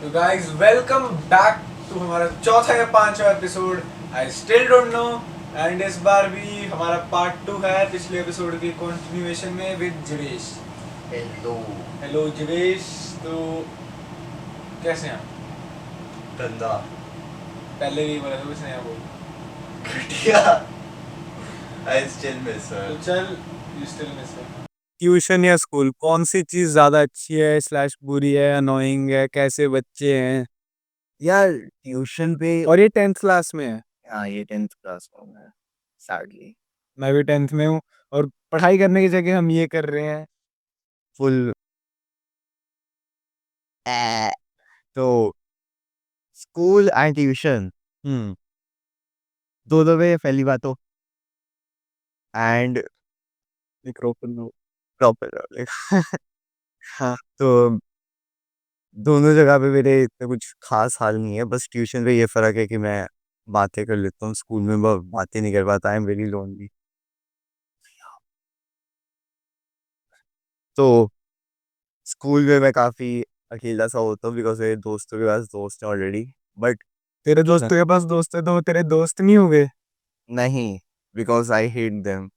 तो guys welcome back to हमारा चौथा या पांचवा episode. I still don't know. And इस बार भी हमारा पार्ट टू है पिछले एपिसोड की कंटिन्यूएशन में with Jivesh. Hello. Hello Jivesh. तो कैसे हैं आप? गंदा। पहले भी बोला था कुछ नया बोल। घटिया। आई स्टिल मिस तो हर। चल, यू स्टिल मिस है। ट्यूशन या स्कूल कौन सी चीज ज्यादा अच्छी है स्लैश बुरी है अनोइंग है कैसे बच्चे हैं? यार ट्यूशन पे। और ये 10th क्लास में है। हाँ, ये 10th क्लास में है सैडली। मैं भी 10th में हूँ। और पढ़ाई करने की जगह हम ये कर रहे हैं फुल। तो स्कूल एंड ट्यूशन दोनों में पहली बात तो एंड मिक्रोफोन प्रॉपर। हाँ, तो दोनों जगह पे मेरे इतना कुछ खास हाल नहीं है। बस ट्यूशन पे ये फर्क है कि मैं बातें कर लेता हूँ, स्कूल में बातें नहीं कर पाता। I am very lonely. तो स्कूल में मैं काफी अकेला सा होता हूँ बिकॉज मेरे दोस्तों के पास दोस्त हैं ऑलरेडी। बट तेरे दोस्तों के पास दोस्त है तो वो तेरे दोस्त नहीं हो गए? नहीं, बिकॉज आई हेट देम।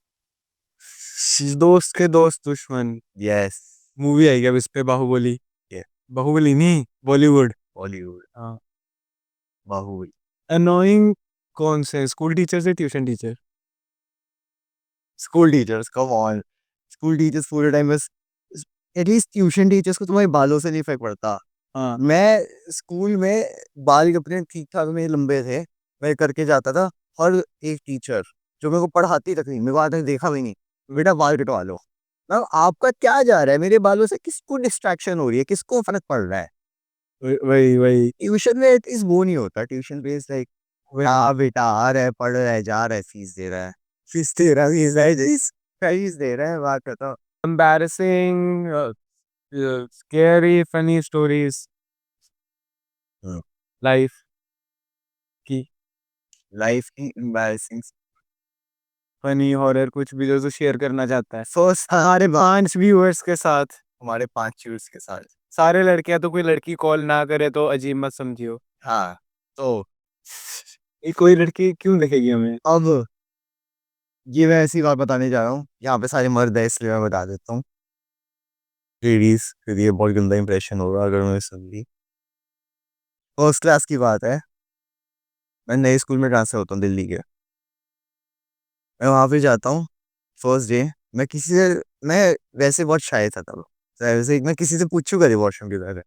दोस्त के दोस्त दुश्मन। यस। मूवी आई क्या अब इस पे बाहुबली? ये बाहुबली नहीं, बॉलीवुड। बॉलीवुड। हाँ। बाहुबली। अनोइंग कौन से, स्कूल टीचर से tuition teacher? School teachers come on. School teachers पूरे टाइम बस। एटलीस्ट ट्यूशन टीचर्स को तुम्हारे बालों से नहीं फर्क पड़ता। हाँ। मैं स्कूल में बाल अपने ठीक ठाक मेरे लंबे थे, मैं करके जाता था। हर एक टीचर जो मेरे को पढ़ाती तक नहीं, मेरे को आज तक देखा भी नहीं, बेटा बाल कटवा लो। मैं आपका क्या जा रहा है मेरे बालों से? किसको डिस्ट्रैक्शन हो रही है? किसको फर्क पड़ रहा है? वही वही। ट्यूशन में इस वो नहीं होता। ट्यूशन पे इज लाइक, हाँ बेटा आ रहा है, पढ़ रहा है, जा रहा है, फीस दे रहा है। फीस दे रहा है, फीस दे रहा है, बात करता हूँ। Embarrassing, scary, funny stories life की। लाइफ की एम्बैरेसिंग। फनी हॉरर कुछ भी जो तू शेयर करना चाहता है फर्स्ट हमारे 5 व्यूअर्स के साथ। हमारे 5 चूज के साथ। सारे लड़कियां तो कोई लड़की कॉल ना करे तो अजीब मत समझियो। हाँ, तो ये कोई लड़की क्यों देखेगी हमें? अब ये मैं ऐसी बात बताने जा रहा हूँ, यहाँ पे सारे मर्द है इसलिए मैं बता देता हूँ। लेडीज फिर ये बहुत गंदा इंप्रेशन होगा अगर मैं समझी। फर्स्ट क्लास की बात है, मैं नए स्कूल में ट्रांसफर होता हूँ दिल्ली के। मैं वहाँ पे जाता हूँ फर्स्ट डे। मैं किसी से मैं वैसे बहुत शाय था तब। वैसे मैं किसी से पूछूं करे वॉशरूम किधर है।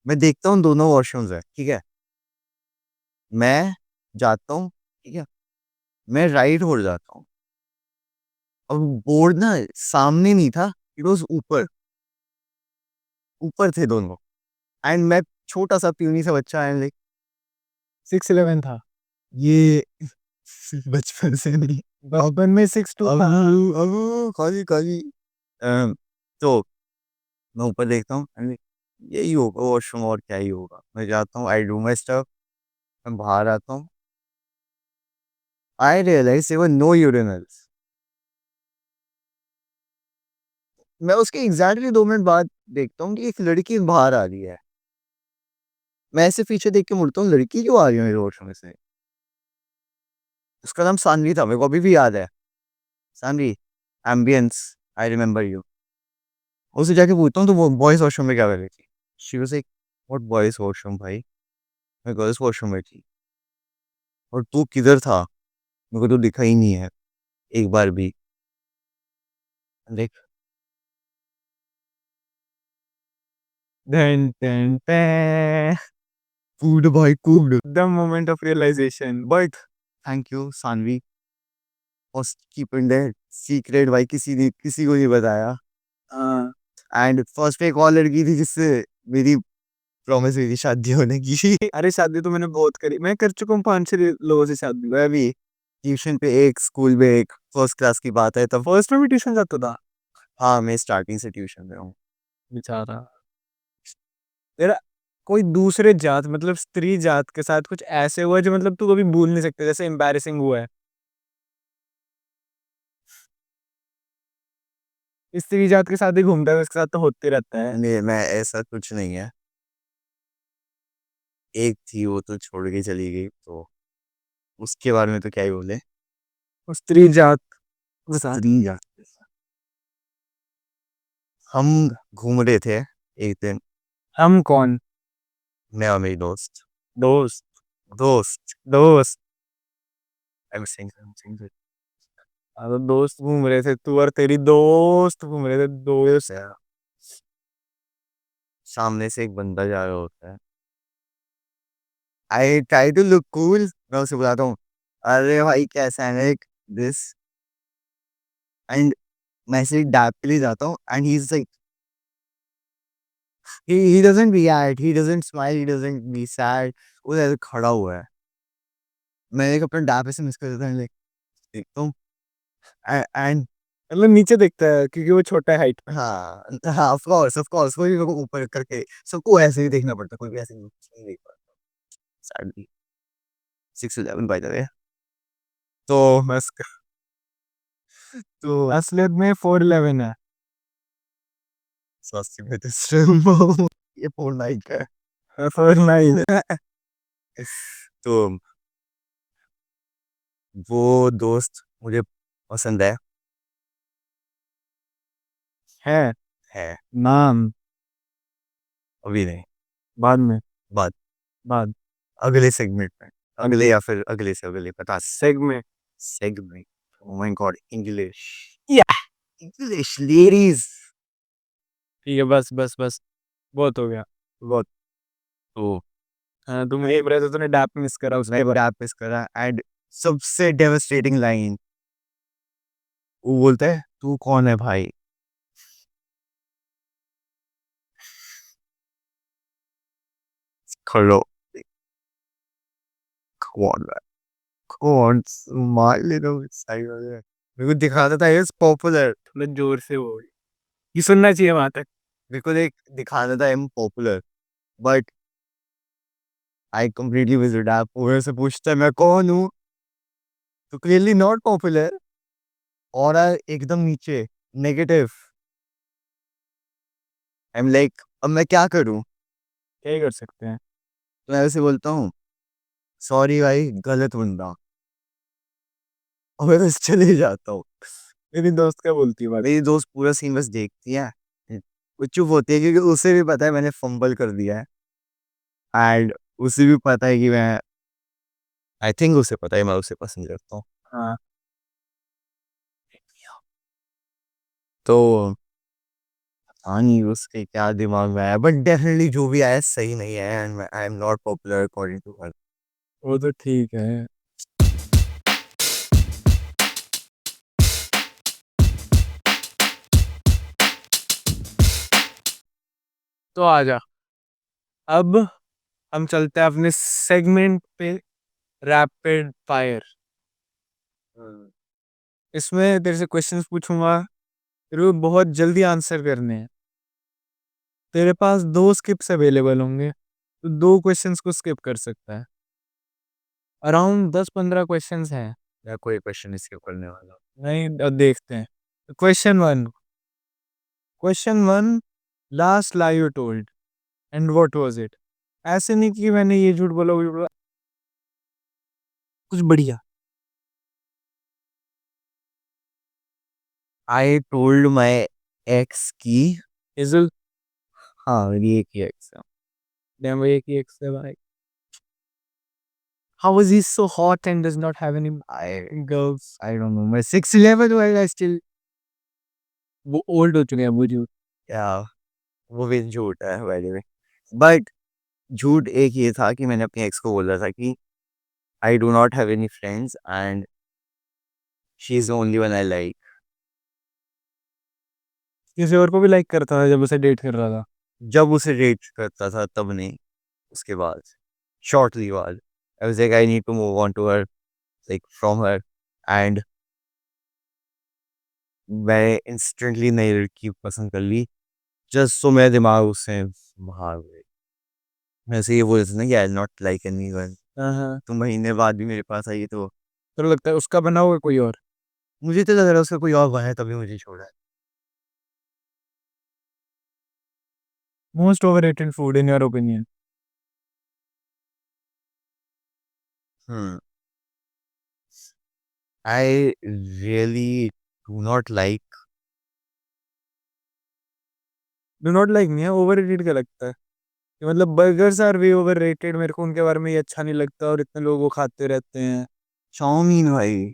मैं देखता हूँ दोनों वॉशरूम्स है, ठीक है। मैं जाता हूँ, ठीक है। मैं राइट हो जाता हूँ। अब बोर्ड ना सामने नहीं था, इट वॉज ऊपर। ऊपर थे दोनों। एंड मैं छोटा सा प्यूनी सा बच्चा एंड 6'11" था। ये बचपन से नहीं। बचपन में 6'2" अब था। अब खाली खाली। तो मैं ऊपर देखता हूँ and यही होगा वॉशरूम, और क्या ही होगा। मैं जाता हूँ, आई डू माई स्टफ। मैं बाहर आता हूँ, I realise there were no urinals. मैं उसके एग्जैक्टली 2 मिनट बाद देखता हूँ कि एक लड़की बाहर आ रही है। मैं ऐसे पीछे देख के मुड़ता हूँ, लड़की क्यों आ रही है मेरे वॉशरूम में से? उसका नाम सानवी था, मेरे को अभी भी याद है। Saanvi, ambience, I remember you. उससे जाके पूछता हूँ तो वो बॉयज वॉशरूम में क्या कर रही थी? She was like, what boys washroom भाई? मैं गर्ल्स वॉशरूम में थी। और तू किधर था? मेरे को तो दिखा ही नहीं है एक बार भी। देख। धन धन पे कूड भाई कूड। The moment of realisation but thank you Sanvi for keeping that secret भाई। किसी ने किसी को नहीं बताया। एंड फर्स्ट पे एक और लड़की थी जिससे मेरी प्रॉमिस हुई थी शादी होने की। अरे शादी तो मैंने बहुत करी, मैं कर चुका हूँ 5-6 लोगों से शादी। मैं भी ट्यूशन पे एक, स्कूल में एक, फर्स्ट क्लास की बात है तब। फर्स्ट में भी ट्यूशन जाता था? हाँ, मैं स्टार्टिंग से ट्यूशन में हूँ। बेचारा। तेरा कोई दूसरे जात मतलब स्त्री जात के साथ कुछ ऐसे हुआ है जो मतलब तू कभी भूल नहीं सकते, जैसे एम्बैरेसिंग हुआ है? स्त्री जात के साथ ही घूमता है, उसके साथ तो होते रहता है। नहीं, मैं ऐसा कुछ नहीं है। एक थी वो तो छोड़ के चली गई, तो उसके बारे में तो क्या ही बोले। उस स्त्री जात के साथ स्त्री जात के साथ। हम घूम रहे थे एक दिन, हम कौन? मैं और मेरी दोस्त। दोस्त दोस्त दोस्त आई एम सेइंग हाँ, तो दोस्त घूम रहे थे, तू और तेरी दोस्त घूम रहे थे, दोस्त। सामने से एक बंदा जा रहा होता है, I try to look cool, मैं उसे बुलाता हूँ, अरे भाई कैसा है, लाइक दिस, एंड मैं ऐसे डैप के लिए जाता हूँ, and he is like, he doesn't react, he doesn't smile, he doesn't be sad, वो ऐसे खड़ा हुआ है। मैं एक अपना डैप ऐसे मिस कर देता हूँ, लाइक देखता हूँ, एंड मतलब नीचे देखता है क्योंकि वो छोटा है हाइट में। हाँ हाँ, ऑफ कोर्स कोई भी को ऊपर करके सबको ऐसे ही देखना पड़ता, कोई भी ऐसे नहीं देख पाता, सैडली 6'11" बाय द वे। तो मैं तो असलियत में 4'11" है। सस्ती में तो स्ट्रिम ये 4'9" का है। 4'9" तो वो दोस्त मुझे पसंद है। है। है। नाम अभी नहीं, बाद में। बात बाद अगले सेगमेंट में, अगले या फिर अगले से अगले 50 segment. Segment. Oh my God, English, या इंग्लिश लेडीज। ठीक है, बस बस बस, बहुत हो गया। बहुत। तो हाँ, तुम एक रहे थे, तूने डैप मिस करा उसके मैं बाद। रैप इस करा, एंड सबसे डेवास्टेटिंग लाइन वो बोलता है, तू कौन है भाई? खड़ो, कौन है, कौन, मार ले दो साइड वाले, मेरे को दिखाता था इज पॉपुलर, थोड़ा जोर से बोल, ये सुनना चाहिए वहां तक। मेरे को देख दिखाता था am popular, but I completely visit app, पूरे से पूछता है मैं कौन हूँ, तो क्लियरली नॉट पॉपुलर, और एकदम नीचे नेगेटिव। आई एम लाइक, अब मैं क्या करूँ? क्या ही कर सकते हैं। तो मैं उसे बोलता हूँ, सॉरी भाई गलत बंदा, और मैं बस चले जाता हूँ। मेरी दोस्त क्या बोलती है बात? मेरी दोस्त पूरा सीन बस देखती है, वो चुप होती है, क्योंकि उसे भी पता है मैंने फंबल कर दिया है, एंड उसे भी पता है कि मैं, आई थिंक उसे पता है मैं उसे पसंद करता हूँ। हाँ, तो हाँ नहीं उसके क्या दिमाग में आया, बट डेफिनेटली जो भी आया सही नहीं है, and I am not popular according to her. वो तो ठीक है। तो आजा, अब हम चलते हैं अपने सेगमेंट पे, रैपिड फायर। इसमें तेरे से क्वेश्चंस पूछूंगा, तेरे को बहुत जल्दी आंसर करने हैं। तेरे पास 2 स्किप्स अवेलेबल होंगे, तो 2 क्वेश्चंस को स्किप कर सकता है। अराउंड 10-15 क्वेश्चंस हैं। या कोई क्वेश्चन इसके करने वाला। नहीं, अब देखते हैं। Question 1, question 1, last lie you told and what was it? ऐसे नहीं कि मैंने ये झूठ बोला वो झूठ बोला, कुछ बढ़िया। आई टोल्ड माई एक्स की, इजुल, हाँ मेरी एक ही एक्स है। डैम भाई की एक से भाई, how is he so hot and does not have any I girls? I don't know, मैं 6'11" वाला स्टिल, वो ओल्ड हो चुके हैं वो झूठ। या वो भी झूठ है बाय द वे, बट झूठ एक ये था कि मैंने अपनी एक्स को बोला था कि I do not have any friends and she is the only one I like. किसी और को भी लाइक करता था जब उसे डेट कर रहा था। जब उसे डेट करता था तब नहीं, उसके बाद, शॉर्टली बाद, I was like I need to move on to her, like from her, and मैं इंस्टेंटली नई लड़की पसंद कर ली, जस्ट सो मेरा दिमाग उससे बाहर हो गई। वैसे ये बोल रहे थे ना कि आई नॉट लाइक एनीवन, हाँ हाँ, तो महीने बाद भी मेरे पास आई, तो तो लगता है उसका बना हुआ कोई और। मुझे तो लग रहा है उसका कोई और बना है तभी मुझे छोड़ा है। Most overrated food in your opinion? Hmm. I really do not like. Do not like नहीं है, ओवररेटेड क्या लगता है? कि मतलब बर्गर्स आर वे ओवररेटेड, मेरे को उनके बारे में ये अच्छा नहीं लगता और इतने लोग वो खाते रहते हैं। चाउमीन भाई,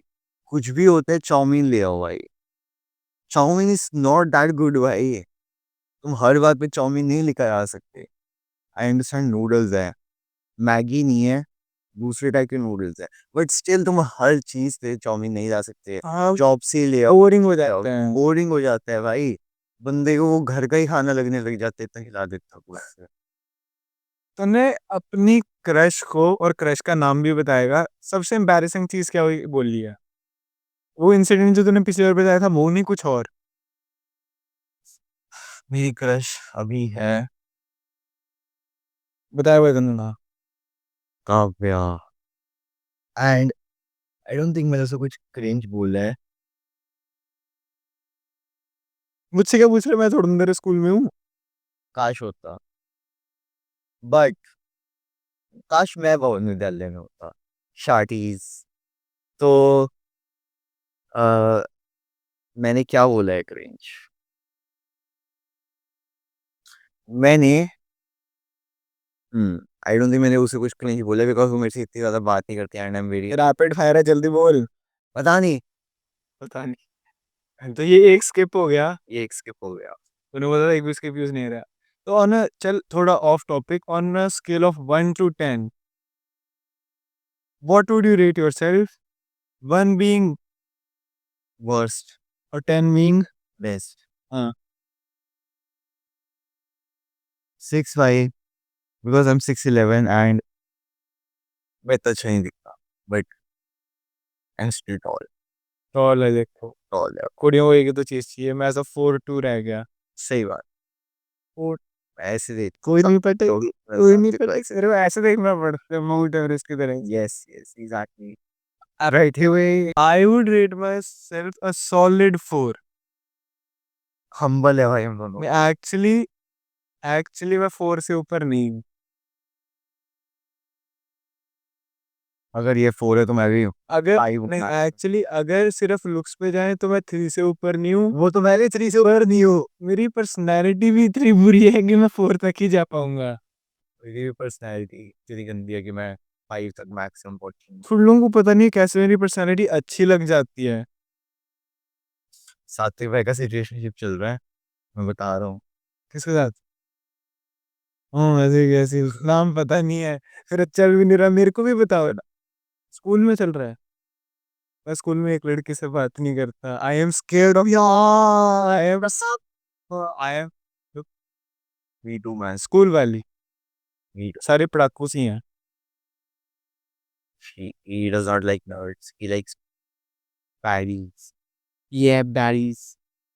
कुछ भी होता है चाउमीन ले आओ भाई। Chow mein is not that good भाई। तुम हर बात पे चाउमीन नहीं लेकर आ सकते। आई अंडरस्टैंड नूडल्स है, मैगी नहीं है, दूसरे टाइप के नूडल्स है, बट स्टिल तुम हर चीज पे चाउमीन नहीं ला सकते। हाँ, जॉब से ले आओ, बोरिंग हो जाते हैं। बोरिंग हो जाता है भाई। बंदे को वो घर का ही खाना लगने लग जाते, इतना खिला देता कुछ। तूने अपनी क्रश को, और क्रश का नाम भी बताएगा, सबसे एम्बैरेसिंग चीज क्या हुई बोली है? वो इंसिडेंट जो तूने पिछली बार बताया था वो नहीं, कुछ और? मेरी क्रश अभी है बताया हुआ है तूने ना? Kavya, and I don't think मैंने उसको कुछ क्रिंज बोला है। मुझसे क्या पूछ रहे, मैं थोड़ा मेरे स्कूल में हूँ। काश होता, बट काश मैं भवन विद्यालय में होता, शार्टीज। तो अ, मैंने क्या बोला है क्रिंज? मैंने आई डोंट थिंक मैंने उसे कुछ क्रिंज बोला, बिकॉज वो मेरे से इतनी ज्यादा बात नहीं करती and I am very, rapid fire है, जल्दी बोल। पता नहीं। पता नहीं, तो ये एक स्किप हो गया। ये एक स्किप हो गया। तूने बोला था एक भी स्किप यूज नहीं रहा। तो ऑन चल थोड़ा of topic, on a scale of 1 to 10, what would you rate yourself? 1 being worst, और 10 बीइंग? बेस्ट। हाँ। 6'5", बिकॉज आई एम 6'11" एंड मैं इतना अच्छा नहीं दिखता, but I am still tall. Tall है देखो, टॉल है। कुड़ियों को एक तो चीज चाहिए, मैं ऐसा 4'2" रह गया। सही बात। Four- ऐसे देख, कोई नहीं पता, कोई नहीं पता, लाइक, सिर्फ ऐसे देखना पड़ता है माउंट एवरेस्ट की तरह। Yes yes exactly. Right away, I would rate myself a solid 4. Humble है भाई हम दोनों। मैं एक्चुअली मैं 4 से ऊपर नहीं हूँ। अगर ये 4 है तो मैं भी हूँ। अगर 5 हूँ नहीं, मैं। एक्चुअली अगर सिर्फ लुक्स पे जाए तो मैं 3 से ऊपर नहीं हूँ। वो तो मैं भी 3 से ऊपर नहीं हूँ। मेरी पर्सनैलिटी भी इतनी बुरी है कि मैं 4 तक ही जा पाऊंगा। मेरी पर्सनैलिटी इतनी गंदी है कि मैं 5 तक मैक्सिमम पहुंचूंगा। कुछ लोगों को पता नहीं कैसे मेरी पर्सनैलिटी अच्छी लग जाती है। सात्विक भाई का सिचुएशनशिप चल रहा है, मैं बता रहा हूँ। किसके साथ? हाँ, ऐसे कैसे नाम पता नहीं है, फिर चल भी नहीं रहा। मेरे को भी बताओ ना, स्कूल में चल रहा है। मैं स्कूल में एक लड़की से बात नहीं करता। I am scared of I am me too man. School वाली मी सारे पड़ाकू सी हैं। he does not like nerds, he likes baddies। ये बैरीज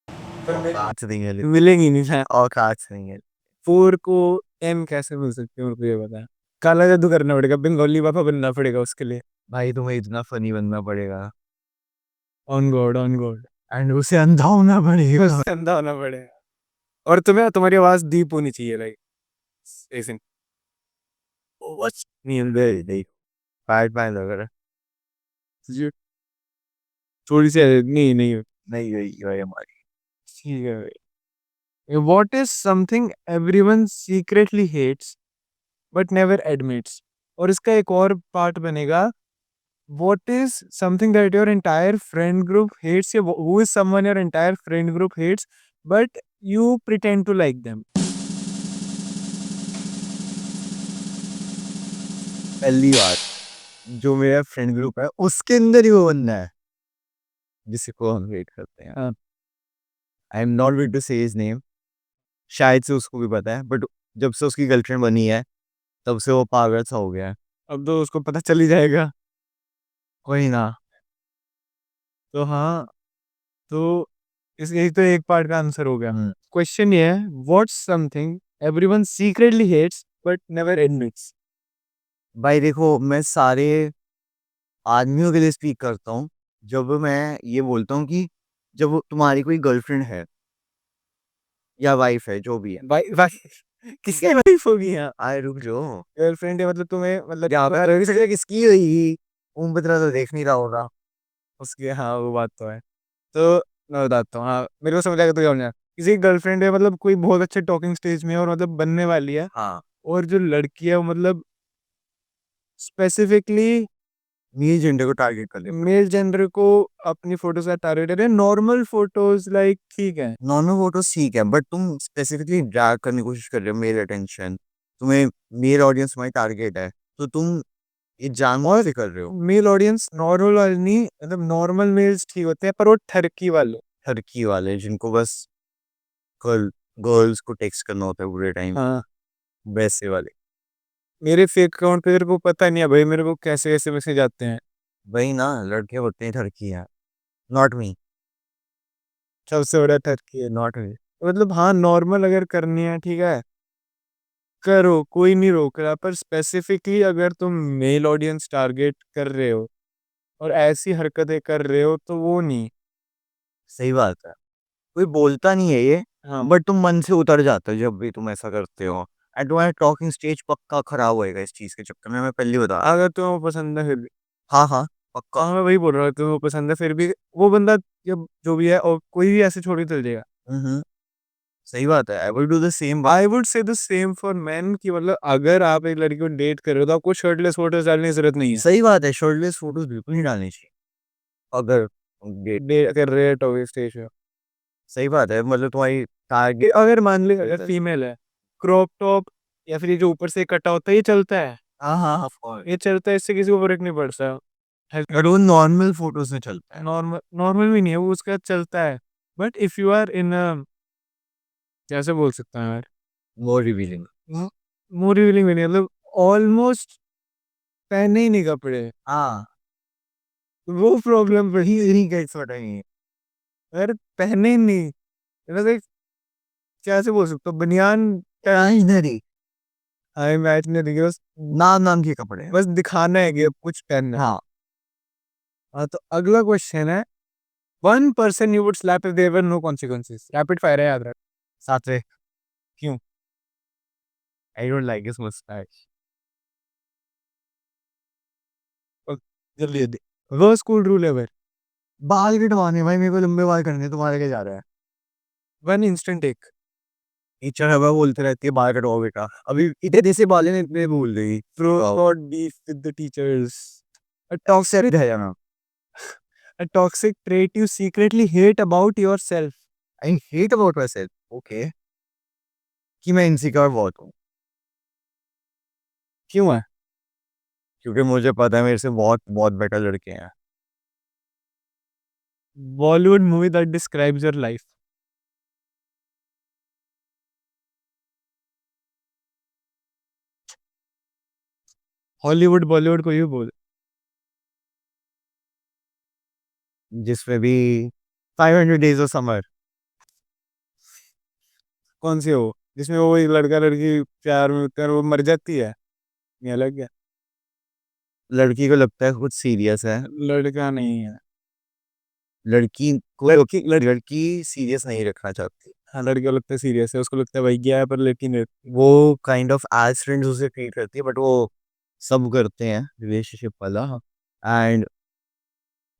पर मेरी औकात नहीं है, मिलेंगी नहीं ना। औकात नहीं है। 4 को M कैसे मिल सकती है, मेरे को ये बता। काला जादू करना पड़ेगा, बंगाली पापा बनना पड़ेगा उसके लिए। भाई तुम्हें इतना फनी बनना पड़ेगा on God, on God. And उसे अंधा होना पड़ेगा। उससे अंधा होना पड़ेगा। और तुम्हारी आवाज डीप होनी चाहिए, लाइक ऐसे। What's नहीं नहीं बैटमैन लग रहा है। जी, थोड़ी सी नहीं नहीं। नहीं यही हमारी। ठीक है भाई। What is something everyone secretly hates but never admits? और इसका एक और पार्ट बनेगा। What is something that your entire friend group hates? या who is someone your entire friend group hates but you pretend to like them? पहली बात, जो मेरा फ्रेंड ग्रुप है उसके अंदर ही वो बंदा है जिसे को हम वेट करते हैं। हाँ। I am not will to say his name, शायद से उसको भी पता है, बट जब से उसकी गर्लफ्रेंड बनी है तब से वो पागल सा हो गया है। अब तो उसको पता चल ही जाएगा। कोई ना। तो हाँ, तो इस यही तो एक पार्ट का आंसर हो गया। हम्म, क्वेश्चन ये है, what's something everyone secretly hates but never admits? भाई देखो मैं सारे आदमियों के लिए स्पीक करता हूँ जब मैं ये बोलता हूँ कि जब तुम्हारी कोई गर्लफ्रेंड है या वाइफ है जो भी है। भाई भाई किसकी वाइफ होगी यहाँ? आए रुक जाओ, गर्लफ्रेंड है मतलब तुम्हें, मतलब यहाँ पे किसकी हुई ओम बितरा तो देख नहीं रहा होगा। उसके, हाँ वो बात तो है। तो मैं बताता हूँ, हाँ मेरे को समझ आएगा तो क्या होना है। किसी की गर्लफ्रेंड है, मतलब कोई बहुत अच्छे टॉकिंग स्टेज में है और मतलब बनने वाली है, हाँ, और जो लड़की है वो मतलब स्पेसिफिकली मेल जेंडर को टारगेट कर लेते। मेल जेंडर को अपनी फोटो से टारगेट कर रहे हैं। नॉर्मल फोटोज लाइक ठीक है। नॉर्मल फोटोज ठीक है, बट तुम स्पेसिफिकली ड्रैग करने की कोशिश कर रहे हो मेल अटेंशन, तुम्हें मेल ऑडियंस तुम्हारी टारगेट है, तो तुम ये जानबूझ के कर रहे हो। मेल ऑडियंस नॉर्मल वाले नहीं, मतलब नॉर्मल मेल्स ठीक होते हैं पर वो ठरकी वाले। ठरकी वाले जिनको बस गर्ल गर्ल्स को टेक्स्ट करना होता है पूरे टाइम, हाँ, वैसे वाले। मेरे फेक अकाउंट पे तेरे को पता नहीं है भाई मेरे को कैसे कैसे मैसेज आते हैं। वही ना, लड़के होते हैं ठरकी है। Not me. सबसे बड़ा ठरकी है। Not me. मतलब हाँ, नॉर्मल अगर करनी है ठीक है, करो, कोई नहीं रोक रहा, पर स्पेसिफिकली अगर तुम मेल ऑडियंस टारगेट कर रहे हो और ऐसी हरकतें कर रहे हो तो वो नहीं। सही बात है, कोई बोलता नहीं है ये, हाँ, बट तुम मन से उतर जाते हो जब भी तुम ऐसा करते हो। एंड तुम्हारा टॉकिंग स्टेज पक्का खराब होएगा इस चीज के चक्कर में, मैं पहले बता रहा हूँ। अगर तुम्हें वो पसंद है फिर भी। हाँ हाँ, पक्का। हाँ मैं वही बोल रहा हूँ, तुम्हें वो पसंद है फिर भी, वो बंदा जब जो भी है और कोई भी ऐसे छोड़ के चल जाएगा। हम्म, सही बात है, I will do the same. I would say the same for man, कि मतलब अगर आप एक लड़की को डेट कर रहे हो तो आपको शर्टलेस फोटोज डालने की जरूरत नहीं है। सही बात है, शर्टलेस फोटोज बिल्कुल नहीं डालनी चाहिए अगर डेट। डेट कर रहे हो तो स्टेज पे। सही बात है, मतलब तुम्हारी ये टारगेट। अगर मान ले अगर फीमेल है, क्रॉप टॉप या फिर ये जो ऊपर से कटा होता है ये चलता है। हाँ हाँ, ऑफ कोर्स। ये चलता है, इससे किसी को फर्क नहीं पड़ता। और वो नॉर्मल फोटोज में चलता है। नॉर्मल नॉर्मल भी नहीं है वो, उसका चलता है। But if you are in, कैसे बोल सकता हूँ यार, वो रिवीलिंग। मोर रिवीलिंग भी नहीं, मतलब ऑलमोस्ट पहने ही नहीं कपड़े, हाँ, वो प्रॉब्लम पर। ही नहीं कैसे पता नहीं। अगर पहने ही नहीं, मतलब एक, कैसे बोल सकता हूँ, बनियान। क्या इधर ही आई मैच नहीं दिखे, बस नाम नाम के कपड़े हैं। बस दिखाना है कि अब कुछ पहनना है। हाँ, हाँ, तो अगला क्वेश्चन है, one person you would slap if there were no consequences. Rapid fire है, याद रख। साथ क्यों? I don't like this moustache. और जल्दी जल्दी, वर्स्ट स्कूल रूल एवर। बाल कटवाने भाई, मेरे को लंबे बाल करने, तुम्हारे क्या जा रहा है। One instant take. टीचर हमें बोलते रहती है बाल कटवाओ बेटा, अभी इतने देर से बाल है इतने बोल रही। Throughout beef with the teachers. A toxic toxic, है जाना। a toxic trait you secretly hate about yourself. I hate about my self, okay, कि मैं इनसिक्योर बहुत हूँ। क्यों है? क्योंकि मुझे पता है मेरे से बहुत बहुत बेटर लड़के हैं। Bollywood movie that describes your life. Hollywood Bollywood को यू बोल। जिसमें भी 500 डेज ऑफ समर। कौन सी है वो जिसमें वो एक लड़का लड़की प्यार में होते हैं और वो मर जाती है? ये अलग है। लड़की को लगता है कुछ सीरियस है, लड़का नहीं है। लड़की को लड़की सीरियस नहीं रखना चाहती। हाँ, लड़के को लगता है सीरियस है, उसको लगता है भाई क्या है, पर लेकिन वो काइंड ऑफ एज फ्रेंड्स उसे ट्रीट करती है, बट वो सब करते हैं रिलेशनशिप वाला। एंड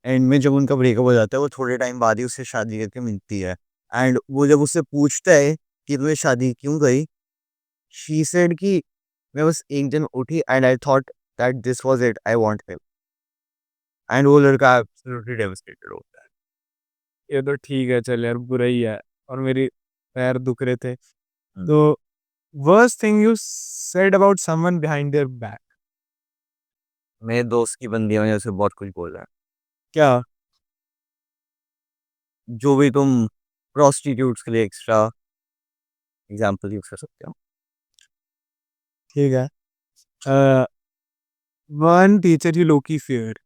एंड में जब उनका ब्रेकअप हो जाता है, वो थोड़े टाइम बाद ही उससे शादी करके मिलती है। एंड वो जब उससे पूछता है कि तुम्हें शादी क्यों गई, शी सेड कि मैं बस एक दिन उठी and I thought that this was it, I want him. And वो लड़का एब्सोल्युटली डेवास्टेटेड होता है। ये तो ठीक है, चल यार बुरा ही है, और मेरी पैर दुख रहे थे। हम्म। तो worst thing you said about someone behind there back. मेरे दोस्त की बंदी वजह से बहुत कुछ बोल रहा है। क्या? जो भी तुम प्रोस्टिट्यूट्स के लिए एक्स्ट्रा एग्जाम्पल यूज कर सकते हो। ठीक है। वन टीचर यू लोकी फियर।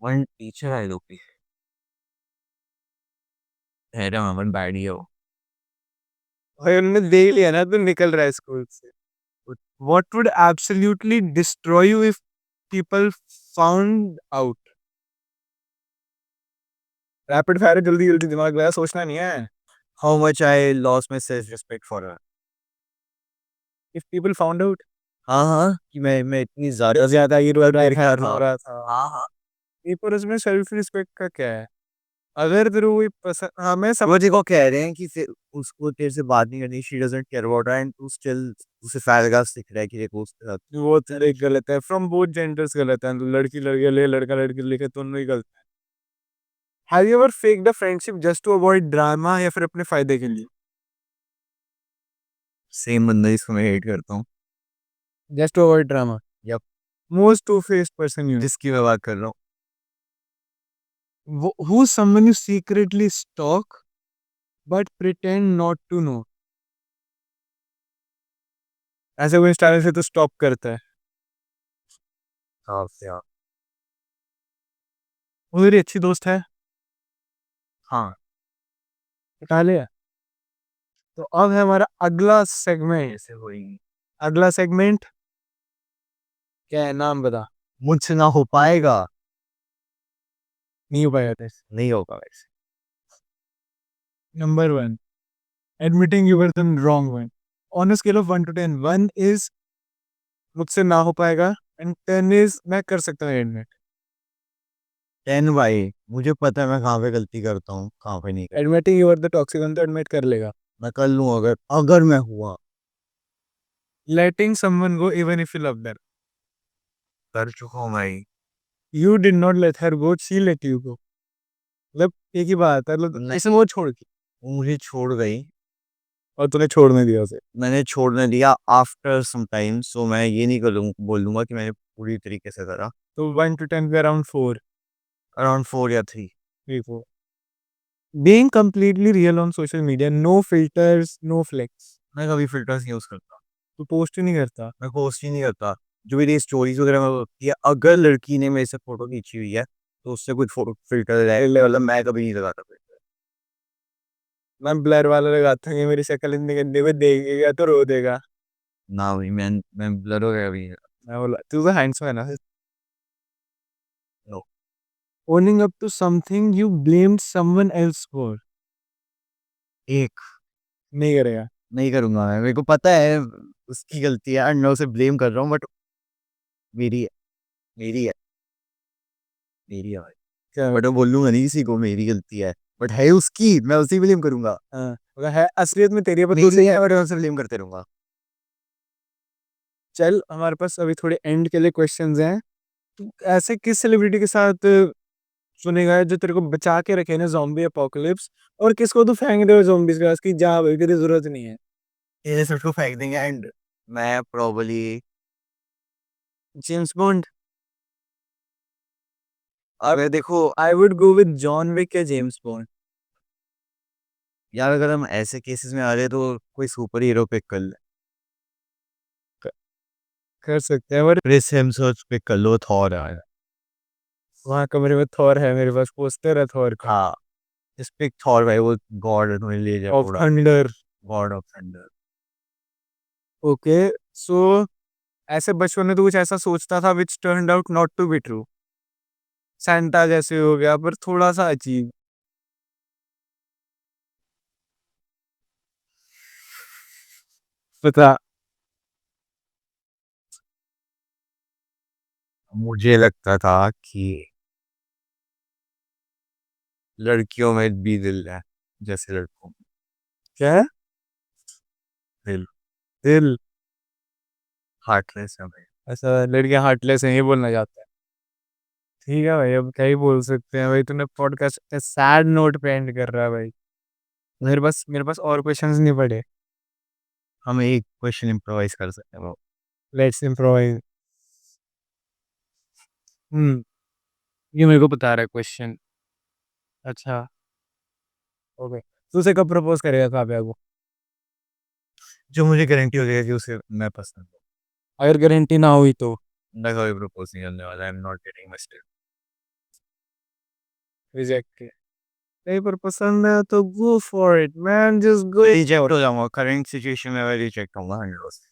वन टीचर आई लोग है मन बैड ही है वो। भाई उन्होंने देख लिया ना, तो निकल रहा है स्कूल से। What would absolutely destroy you if people found out? Rapid fire है, जल्दी जल्दी दिमाग लगा, सोचना नहीं है। How much I lost my self respect for her. If people found out, हाँ हाँ कि मैं इतनी ज्यादा ज्यादा ये कर हो रहा था। हाँ हाँ ये पर उसमें सेल्फ रिस्पेक्ट का क्या है? अगर तेरे को कोई पसंद, हाँ मैं सब वो देखो कह रहे हैं कि उसको तेरे से बात नहीं करनी, she doesn't care about and तू स्टिल उसे फैलगास दिख रहा है कि देखो उसके साथ। वो तेरे गलत है, फ्रॉम बोथ जेंडर्स गलत है, लड़की लड़की ले, लड़का लड़की लेके दोनों ही गलत है। Have you ever faked a friendship just to avoid drama या फिर अपने फायदे के लिए? सेम बंदा जिसको मैं हेट करता हूँ। Just to avoid drama. Yup. Most two faced person you जिसकी मैं बात कर रहा हूँ। Who someone you secretly stalk but pretend not to know. ऐसे कोई इंस्टाग्राम से तो स्टॉप करता है। हाँ हाँ वो मेरी अच्छी दोस्त है, हाँ। हटा लिया। तो अब है हमारा अगला सेगमेंट। ऐसे होएगी। अगला सेगमेंट क्या है, नाम बता। मुझसे ना हो पाएगा। नहीं हो पाएगा तेरे से। नहीं होगा वैसे। Number 1, admitting you were the wrong one. On a scale of 1 to 10, 1 is मुझसे ना हो पाएगा and 10 is मैं कर सकता हूँ admit. 10 भाई मुझे पता है मैं कहाँ पे गलती करता हूँ कहाँ पे नहीं करता। Admitting you were the toxic one तो admit कर लेगा. मैं कर लूँ अगर अगर मैं हुआ। Letting someone go even if you love them. कर चुका हूँ भाई। You did not let her go, she let you go. मतलब एक ही बात है, मतलब इसे वो छोड़ के वो मुझे छोड़ गई। और तूने छोड़ने दिया उसे. मैंने छोड़ने दिया आफ्टर सम टाइम, सो मैं ये नहीं करूँ बोल दूंगा कि मैंने पूरी तरीके से करा। तो 1 to 10 पे around 4. अराउंड 4 या 3। 3, 4. Being completely real on social media, no filters, no flex. मैं कभी फिल्टर्स यूज करता। तू पोस्ट ही नहीं करता. मैं पोस्ट ही नहीं करता। जो मेरी स्टोरीज वगैरह में होती है, अगर लड़की ने मेरे से फोटो खींची हुई है तो उससे कुछ फोटो फिल्टर ले, मतलब मैं कभी नहीं लगाता फिल्टर। मैं ब्लर वाला लगाता हूँ कि मेरी शक्ल इतनी गंदी में देखेगा तो रो देगा. ना भाई मैं ब्लर वगैरह भी नहीं मैं बोला तू तो हैंडसम है ना. करता। Owning up to something you blamed someone else for. एक नहीं करेगा. नहीं करूंगा मैं, मेरे को पता है उसकी गलती है एंड मैं उसे ब्लेम कर रहा हूँ, बट मेरी है मेरी है मेरी है भाई। क्या? बट मैं बोलूंगा नहीं किसी को मेरी गलती है, बट है उसकी, मैं उसी ब्लेम करूंगा। हाँ, अगर है असलियत में तेरी है, पर नहीं तू सही है बट मैं उसे ब्लेम करते रहूंगा। चल हमारे पास अभी थोड़े एंड के लिए क्वेश्चंस हैं. तू ऐसे किस सेलिब्रिटी के साथ सुनेगा है जो तेरे को बचा के रखे ना ज़ॉम्बी अपोकलिप्स, और किसको तू फेंक दे ज़ॉम्बीज के पास कि जा भाई तेरी जरूरत नहीं है. ये सबको फेंक देंगे एंड मैं प्रॉबली जेम्स बॉन्ड. अगर देखो I would go with John Wick या जेम्स बॉन्ड. यार, अगर हम ऐसे केसेस में आ रहे तो कोई सुपर हीरो पिक कर ले। कर सकते हैं, पर क्रिस हेम्सवर्थ पिक कर लो, थॉर है। वहाँ कमरे में थॉर है, मेरे पास पोस्टर है थॉर का. हाँ जस्ट पिक थॉर भाई, वो गॉड तुम्हें ले जाए ऑफ पूरा। Thunder. God of thunder. Okay. So ऐसे बचपन में तो कुछ ऐसा सोचता था which turned out not to be true. Santa जैसे हो गया, पर थोड़ा सा अजीब. पता. मुझे लगता था कि लड़कियों में भी दिल है जैसे लड़कों में क्या है? दिल। दिल. हार्टलेस है भाई। ऐसा लड़कियां हार्टलेस हैं ये बोलना चाहता है. ठीक है भाई, अब क्या ही बोल सकते हैं भाई, तूने पॉडकास्ट सैड नोट पे एंड कर रहा है भाई. मेरे पास और क्वेश्चंस नहीं पड़े. हम एक क्वेश्चन इम्प्रोवाइज कर सकते हैं bro। Let's improvise. ये मेरे को बता रहा है क्वेश्चन. अच्छा. ओके. तू उसे कब प्रपोज करेगा काव्या को? जो मुझे गारंटी हो जाएगा कि उसे मैं पसंद हूँ। अगर गारंटी ना हुई तो मैं कभी प्रपोज नहीं करने वाला। आई am not getting mustard. Reject. नहीं पर पसंद है तो go for it man, just go. Reject हो जाऊंगा करंट सिचुएशन में, मैं रिजेक्ट होऊंगा 100%।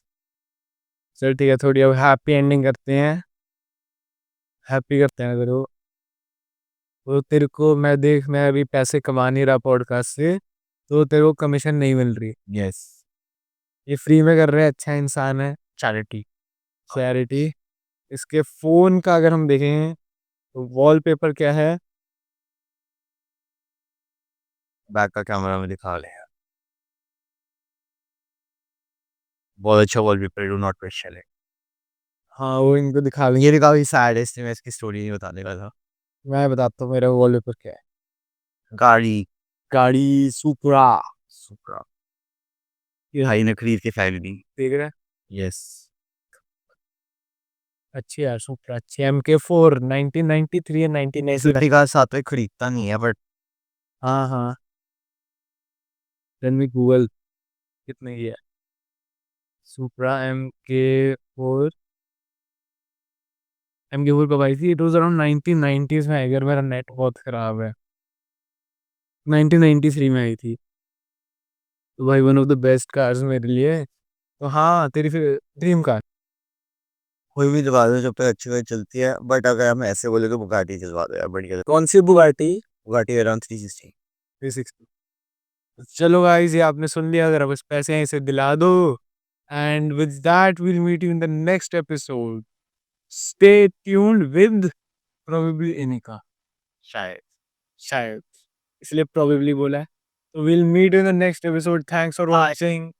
चल ठीक है, थोड़ी अब हैप्पी एंडिंग करते हैं. हैप्पी करते हैं तेरे को. तो तेरे को मैं देख, मैं अभी पैसे कमा नहीं रहा पॉडकास्ट से, तो तेरे को कमीशन नहीं मिल रही. यस। ये फ्री में कर रहे हैं, अच्छा इंसान है. चैरिटी। क्लैरिटी। इसके फ़ोन का अगर हम देखें तो वॉलपेपर क्या है? बैक का कैमरा में दिखा ले यार, बहुत अच्छा वॉलपेपर, डू नॉट क्वेश्चन है। हाँ, वो इनको दिखा देंगे। ये भी काफी सैड है, इसलिए मैं इसकी स्टोरी नहीं बताने का था। मैं बताता हूँ मेरा वॉलपेपर क्या है। गाड़ी गाड़ी सुपरा, सुपरा, ये भाई ने खरीद के फेंक दी। देख रहा है? यस, अच्छी यार, सुपरा अच्छी। MK4 1993 या 1990। गाड़ी का साथ में खरीदता नहीं है बट हाँ हाँ, देन भी गूगल कितने की है। सुपरा MK4 कब आई थी? इट वाज अराउंड 1990s में। अगर मेरा नेट बहुत खराब है, 1993 में आई थी। तो भाई one of the best cars मेरे लिए। तो हाँ, तेरी फिर ड्रीम कार कोई भी दिखा दो जब तक अच्छी तरह चलती है, बट अगर हम ऐसे बोले तो बुगाटी दिलवा दो यार, बढ़िया। कौन सी? Bugatti Bugatti around 360। 360। चलो गाइस, ये आपने सुन लिया। अगर बस पैसे हैं इसे दिला दो। And with that we'll meet you in the next episode. Stay tuned with probably इनिका। शायद। शायद इसलिए प्रोबेबली बोला है। तो will meet in the next episode. Thanks for हाँ। Watching.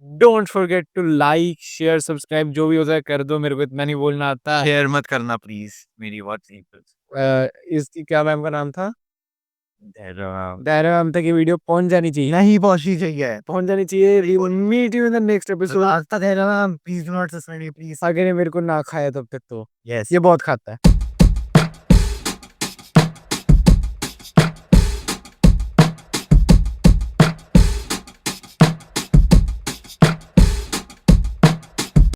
Don't forget to like share subscribe, जो भी होता है कर दो, मेरे को इतना नहीं बोलना आता। शेयर मत करना प्लीज, मेरी बहुत सिंपल। इसकी क्या मैम का नाम था? नहीं दायरा मैम तक ये वीडियो पहुंच जानी चाहिए। पहुंचनी चाहिए। पहुंच जानी चाहिए। Meet you in the next episode. रास्ता दे रहा, please do not subscribe please. अगर ये मेरे को ना खाए तब तक तो यस। ये बहुत खाता है।